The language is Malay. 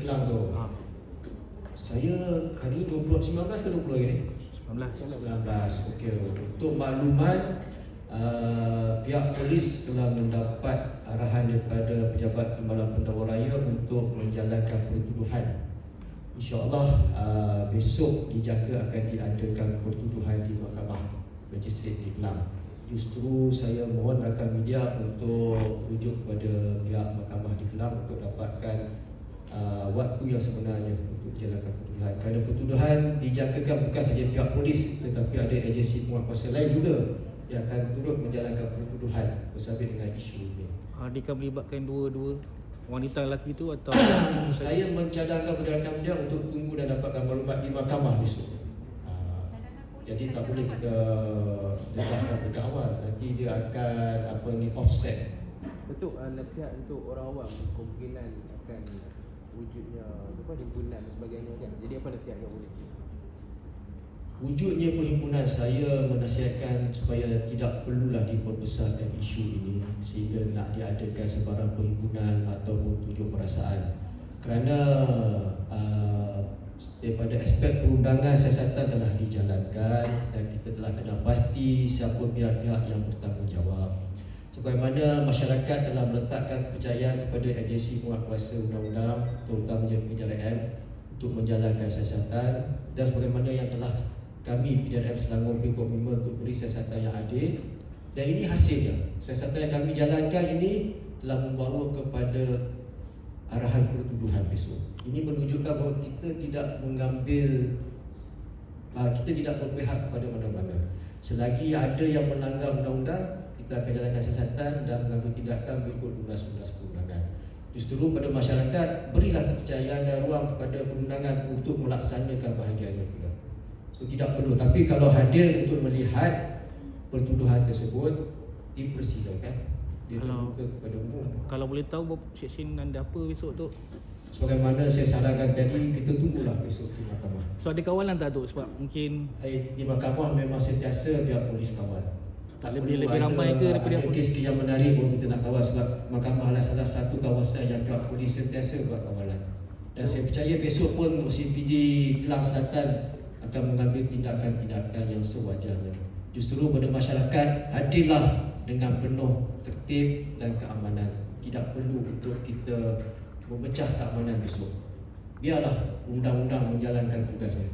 Kelang tu. Saya hari 19 ke 20 hari ni? 19. Okey. Untuk makluman, pihak polis telah mendapat arahan daripada Pejabat Timbalan Pendakwa Raya untuk menjalankan pertuduhan. InsyaAllah besok dijangka akan diadakan pertuduhan di Mahkamah Magistrate di Kelang. Justru saya mohon rakan media untuk rujuk kepada pihak Mahkamah di Kelang untuk dapatkan waktu yang sebenarnya untuk dijalankan pertuduhan. Kerana pertuduhan dijangkakan bukan sahaja pihak polis, tetapi ada agensi penguatkuasa lain juga yang akan turut menjalankan pertuduhan bersabit dengan isu ini. Adakah melibatkan dua-dua wanita lelaki itu atau saya mencadangkan kepada rakan media untuk tunggu dan dapatkan maklumat di mahkamah besok. Jadi tak boleh kita dedahkan dekat awal, nanti dia akan offset. Betul, nasihat untuk orang awam kemungkinan akan wujudnya himpunan dan sebagainya kan. Jadi apa nasihat yang boleh? Wujudnya perhimpunan, saya menasihatkan supaya tidak perlulah diperbesarkan isu ini sehingga nak diadakan sebarang perhimpunan ataupun tunjuk perasaan. Kerana daripada aspek perundangan siasatan telah dijalankan dan kita telah kena pasti siapa pihak-pihak yang bertanggungjawab. Sebagaimana masyarakat telah meletakkan kepercayaan kepada agensi penguatkuasa undang-undang, terutamanya PJRM, untuk menjalankan siasatan, dan sebagaimana yang telah kami PJRM Selangor beri komitmen untuk beri siasatan yang adil, dan ini hasilnya. Siasatan yang kami jalankan ini telah membawa kepada arahan pertuduhan besok. Ini menunjukkan bahawa kita tidak kita tidak berpihak kepada mana-mana. Selagi ada yang melanggar undang-undang, kita akan jalankan siasatan dan mengambil tindakan mengikut undang-undang perundangan. Justru pada masyarakat, berilah kepercayaan dan ruang kepada perundangan untuk melaksanakan bahagiannya pula. So tidak perlu, tapi kalau hadir untuk melihat pertuduhan tersebut, dipersilakan. Dia terbuka kepada umum. Kalau boleh tahu seksyen anda apa besok tu? Sebagaimana saya sarankan tadi, kita tunggulah besok di mahkamah. So ada kawalan tak tu? Sebab mungkin di mahkamah memang sentiasa pihak polis kawal. Tak lebih perlu ramai ke daripada ada kes yang menarik baru kita nak kawal, sebab mahkamah adalah salah satu kawasan yang pihak polis sentiasa buat kawalan. Dan saya percaya besok pun OCPD Kelang Selatan akan mengambil tindakan-tindakan yang sewajarnya. Justru pada masyarakat, hadirlah dengan penuh tertib dan keamanan. Tidak perlu untuk kita memecah keamanan besok. Biarlah undang-undang menjalankan tugasnya.